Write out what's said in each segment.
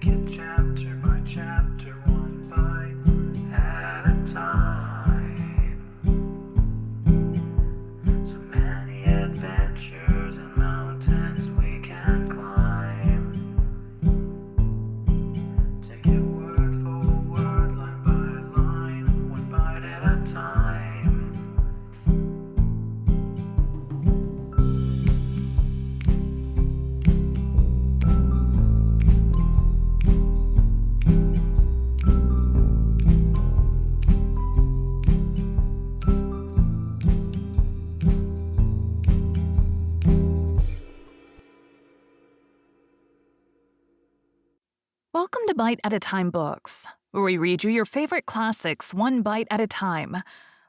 it chapter by chapter, one bite at a time. So many adventures and mountains we can climb. Take it word for word, line by line, one bite at a time. Welcome to Bite at a Time Books, where we read you your favorite classics one bite at a time.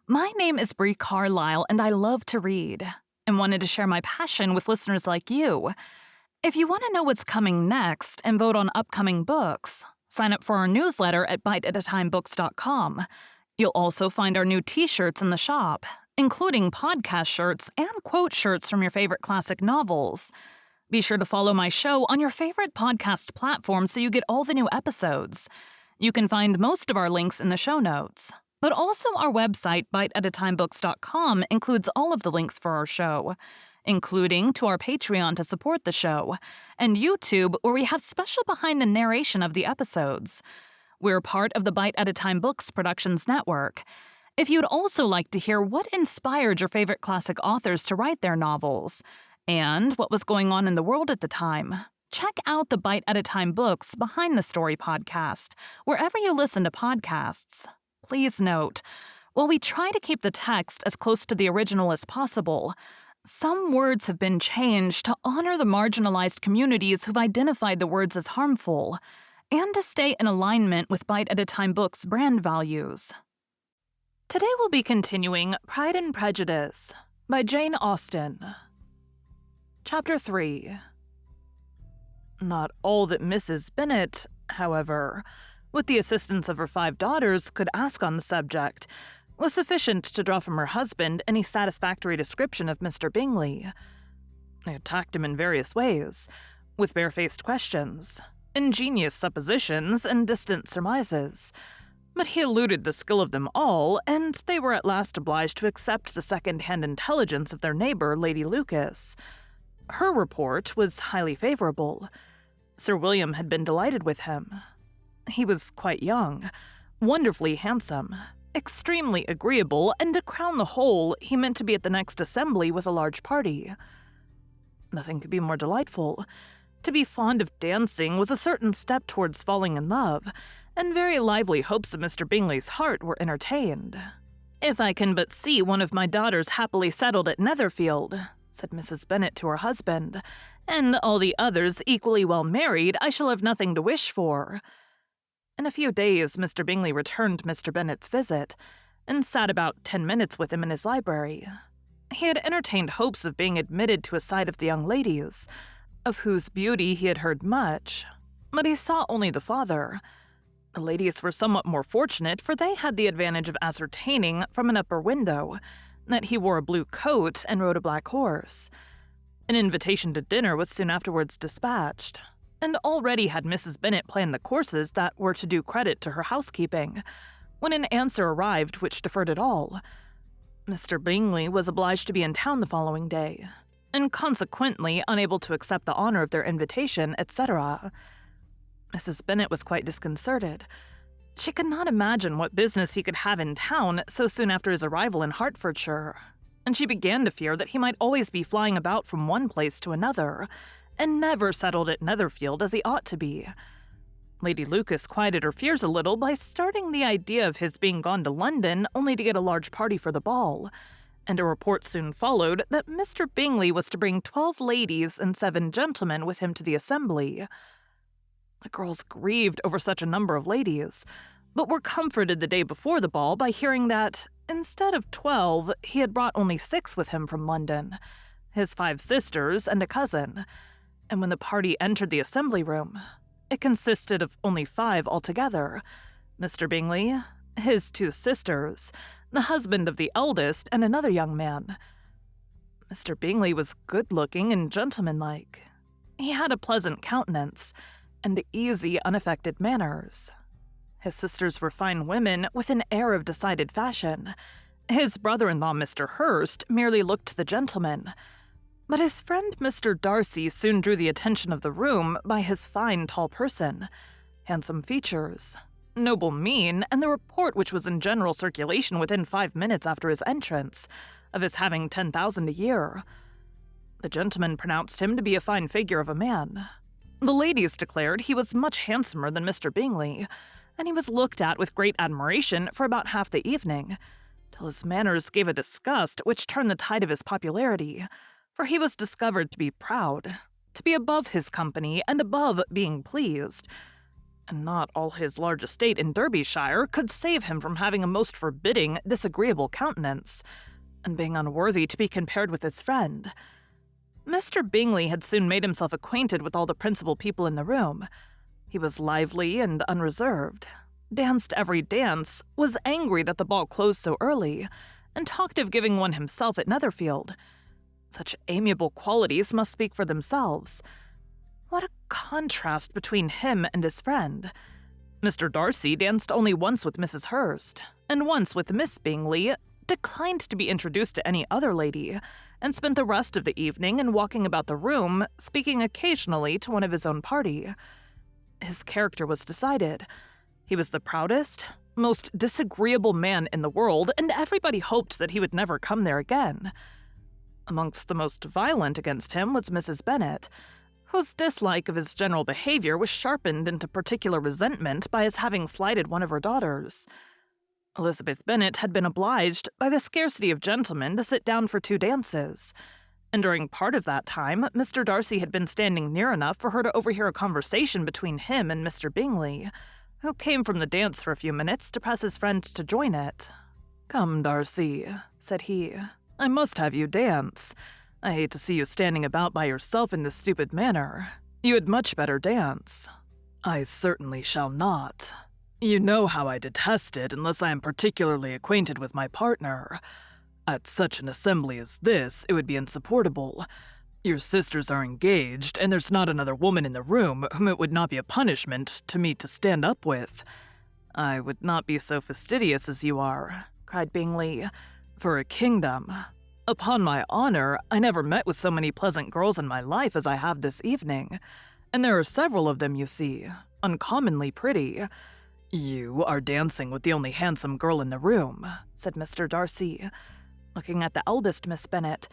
My name is Bree Carlile, and I love to read, and wanted to share my passion with listeners like you. If you want to know what's coming next and vote on upcoming books, sign up for our newsletter at biteatatimebooks.com. You'll also find our new t-shirts in the shop, including podcast shirts and quote shirts from your favorite classic novels. Be sure to follow my show on your favorite podcast platform so you get all the new episodes. You can find most of our links in the show notes, but also our website, biteatatimebooks.com, includes all of the links for our show, including to our Patreon to support the show, and YouTube, where we have special behind the narration of the episodes. We're part of the Bite at a Time Books Productions Network. If you'd also like to hear what inspired your favorite classic authors to write their novels, and what was going on in the world at the time, check out the Bite at a Time Books Behind the Story podcast, wherever you listen to podcasts. Please note, while we try to keep the text as close to the original as possible, some words have been changed to honor the marginalized communities who've identified the words as harmful, and to stay in alignment with Bite at a Time Books' brand values. Today we'll be continuing Pride and Prejudice by Jane Austen. Chapter 3. Not all that Mrs. Bennet, however, with the assistance of her 5 daughters, could ask on the subject, was sufficient to draw from her husband any satisfactory description of Mr. Bingley. They attacked him in various ways, with barefaced questions, ingenious suppositions, and distant surmises, but he eluded the skill of them all, and they were at last obliged to accept the second-hand intelligence of their neighbor, Lady Lucas. Her report was highly favorable. Sir William had been delighted with him. He was quite young, wonderfully handsome, extremely agreeable, and to crown the whole, he meant to be at the next assembly with a large party. Nothing could be more delightful. To be fond of dancing was a certain step towards falling in love, and very lively hopes of Mr. Bingley's heart were entertained. "If I can but see one of my daughters happily settled at Netherfield," said Mrs. Bennet to her husband, "and all the others equally well married, I shall have nothing to wish for." In a few days, Mr. Bingley returned Mr. Bennet's visit, and sat about 10 minutes with him in his library. He had entertained hopes of being admitted to a sight of the young ladies, of whose beauty he had heard much, but he saw only the father. The ladies were somewhat more fortunate, for they had the advantage of ascertaining, from an upper window, that he wore a blue coat and rode a black horse. An invitation to dinner was soon afterwards dispatched, and already had Mrs. Bennet planned the courses that were to do credit to her housekeeping, when an answer arrived which deferred it all. Mr. Bingley was obliged to be in town the following day, and consequently unable to accept the honor of their invitation, etc. Mrs. Bennet was quite disconcerted. She could not imagine what business he could have in town so soon after his arrival in Hertfordshire, and she began to fear that he might always be flying about from one place to another, and never settled at Netherfield as he ought to be. Lady Lucas quieted her fears a little by starting the idea of his being gone to London only to get a large party for the ball, and a report soon followed that Mr. Bingley was to bring 12 ladies and 7 gentlemen with him to the assembly. The girls grieved over such a number of ladies, but were comforted the day before the ball by hearing that, instead of 12, he had brought only 6 with him from London, his 5 sisters and a cousin, and when the party entered the assembly room, it consisted of only 5 altogether: Mr. Bingley, his 2 sisters, the husband of the eldest, and another young man. Mr. Bingley was good-looking and gentlemanlike. He had a pleasant countenance, and easy, unaffected manners. His sisters were fine women with an air of decided fashion. His brother-in-law, Mr. Hurst, merely looked the gentleman. But his friend Mr. Darcy soon drew the attention of the room by his fine, tall person, handsome features, noble mien, and the report which was in general circulation within 5 minutes after his entrance, of his having 10,000 a year. The gentlemen pronounced him to be a fine figure of a man. The ladies declared he was much handsomer than Mr. Bingley, and he was looked at with great admiration for about half the evening, till his manners gave a disgust which turned the tide of his popularity, for he was discovered to be proud, to be above his company and above being pleased, and not all his large estate in Derbyshire could save him from having a most forbidding, disagreeable countenance, and being unworthy to be compared with his friend. Mr. Bingley had soon made himself acquainted with all the principal people in the room. He was lively and unreserved, danced every dance, was angry that the ball closed so early, and talked of giving one himself at Netherfield. Such amiable qualities must speak for themselves. What a contrast between him and his friend. Mr. Darcy danced only once with Mrs. Hurst, and once with Miss Bingley, declined to be introduced to any other lady, and spent the rest of the evening in walking about the room, speaking occasionally to one of his own party. His character was decided. He was the proudest, most disagreeable man in the world, and everybody hoped that he would never come there again. Amongst the most violent against him was Mrs. Bennet, whose dislike of his general behavior was sharpened into particular resentment by his having slighted one of her daughters. Elizabeth Bennet had been obliged, by the scarcity of gentlemen, to sit down for 2 dances, and during part of that time Mr. Darcy had been standing near enough for her to overhear a conversation between him and Mr. Bingley, who came from the dance for a few minutes to press his friend to join it. "Come, Darcy," said he, "I must have you dance. I hate to see you standing about by yourself in this stupid manner. You had much better dance." "I certainly shall not. You know how I detest it unless I am particularly acquainted with my partner. At such an assembly as this, it would be insupportable. Your sisters are engaged, and there's not another woman in the room whom it would not be a punishment to me to stand up with." "I would not be so fastidious as you are," cried Bingley. "For a kingdom. Upon my honor, I never met with so many pleasant girls in my life as I have this evening, and there are several of them, you see, uncommonly pretty." "You are dancing with the only handsome girl in the room," said Mr. Darcy, looking at the eldest Miss Bennet.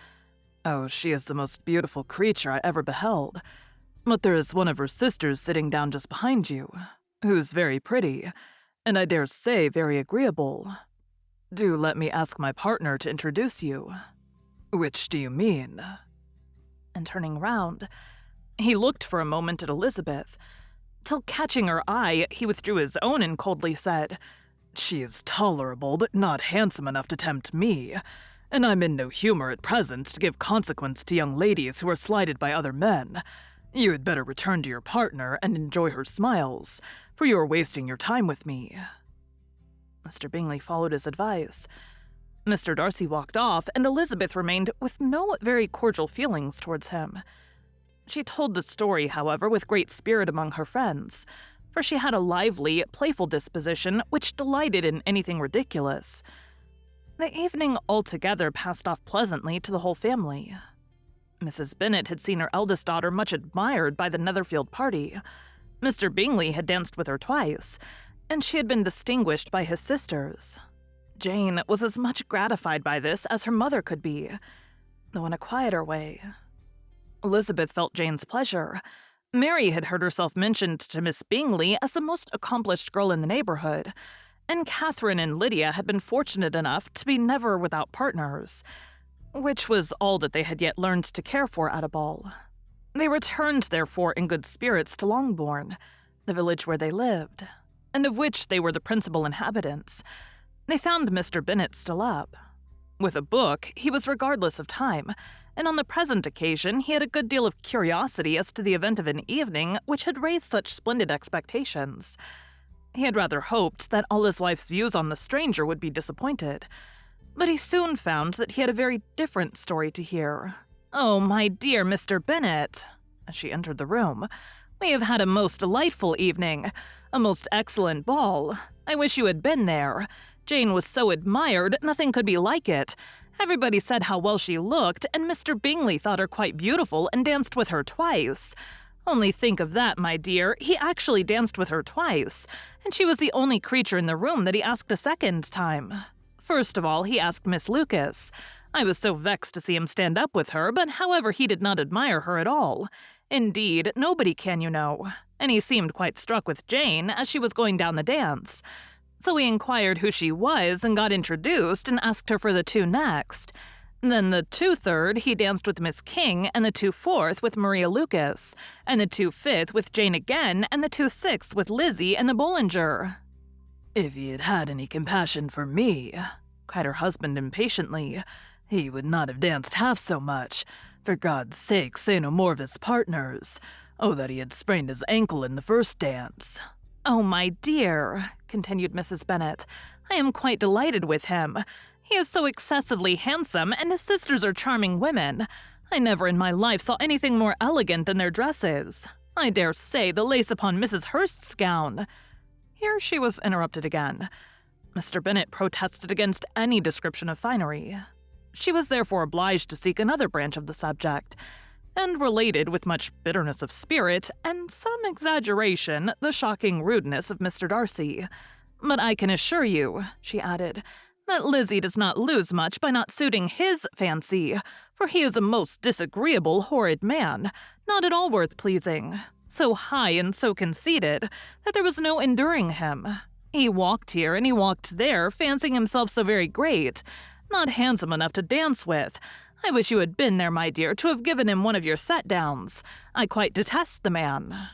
"Oh, she is the most beautiful creature I ever beheld. But there is one of her sisters sitting down just behind you, who's very pretty, and I dare say very agreeable. Do let me ask my partner to introduce you." "Which do you mean?" And turning round, he looked for a moment at Elizabeth, till catching her eye, he withdrew his own and coldly said, "She is tolerable, but not handsome enough to tempt me, and I'm in no humor at present to give consequence to young ladies who are slighted by other men. You had better return to your partner and enjoy her smiles, for you are wasting your time with me." Mr. Bingley followed his advice. Mr. Darcy walked off, and Elizabeth remained with no very cordial feelings towards him. She told the story, however, with great spirit among her friends, for she had a lively, playful disposition which delighted in anything ridiculous. The evening altogether passed off pleasantly to the whole family. Mrs. Bennet had seen her eldest daughter much admired by the Netherfield party. Mr. Bingley had danced with her twice, and she had been distinguished by his sisters. Jane was as much gratified by this as her mother could be, though in a quieter way. Elizabeth felt Jane's pleasure. Mary had heard herself mentioned to Miss Bingley as the most accomplished girl in the neighborhood, and Catherine and Lydia had been fortunate enough to be never without partners, which was all that they had yet learned to care for at a ball. They returned, therefore, in good spirits to Longbourn, the village where they lived, and of which they were the principal inhabitants. They found Mr. Bennet still up. With a book, he was regardless of time, and on the present occasion he had a good deal of curiosity as to the event of an evening which had raised such splendid expectations. He had rather hoped that all his wife's views on the stranger would be disappointed, but he soon found that he had a very different story to hear. "Oh, my dear Mr. Bennet," as she entered the room. "We have had a most delightful evening, a most excellent ball. I wish you had been there. Jane was so admired, nothing could be like it. Everybody said how well she looked, and Mr. Bingley thought her quite beautiful and danced with her twice. Only think of that, my dear, he actually danced with her twice, and she was the only creature in the room that he asked a second time. First of all, he asked Miss Lucas. I was so vexed to see him stand up with her, but however he did not admire her at all. Indeed, nobody can, you know. And he seemed quite struck with Jane as she was going down the dance. So he inquired who she was and got introduced and asked her for the two next. Then the 2/3 he danced with Miss King, and the 2/4 with Maria Lucas, and the 2/5 with Jane again, and the 2/6 with Lizzie and the Bollinger." "If he had had any compassion for me," cried her husband impatiently, "he would not have danced half so much. For God's sake, say no more of his partners. Oh, that he had sprained his ankle in the first dance." "Oh, my dear," continued Mrs. Bennet, "I am quite delighted with him. He is so excessively handsome, and his sisters are charming women. I never in my life saw anything more elegant than their dresses. I dare say the lace upon Mrs. Hurst's gown—" Here she was interrupted again. Mr. Bennet protested against any description of finery. She was therefore obliged to seek another branch of the subject, and related with much bitterness of spirit and some exaggeration the shocking rudeness of Mr. Darcy. "But I can assure you," she added, "that Lizzie does not lose much by not suiting his fancy, for he is a most disagreeable, horrid man, not at all worth pleasing, so high and so conceited that there was no enduring him. He walked here and he walked there, fancying himself so very great, not handsome enough to dance with. I wish you had been there, my dear, to have given him one of your set-downs. I quite detest the man."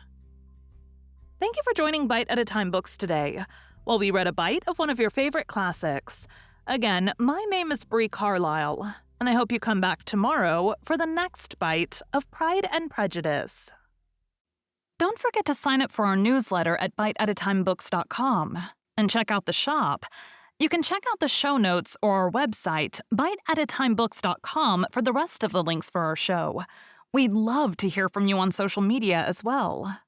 Thank you for joining Bite at a Time Books today, while we read a bite of one of your favorite classics. Again, my name is Bree Carlile, and I hope you come back tomorrow for the next bite of Pride and Prejudice. Don't forget to sign up for our newsletter at biteatatimebooks.com and check out the shop. You can check out the show notes or our website, biteatatimebooks.com, for the rest of the links for our show. We'd love to hear from you on social media as well.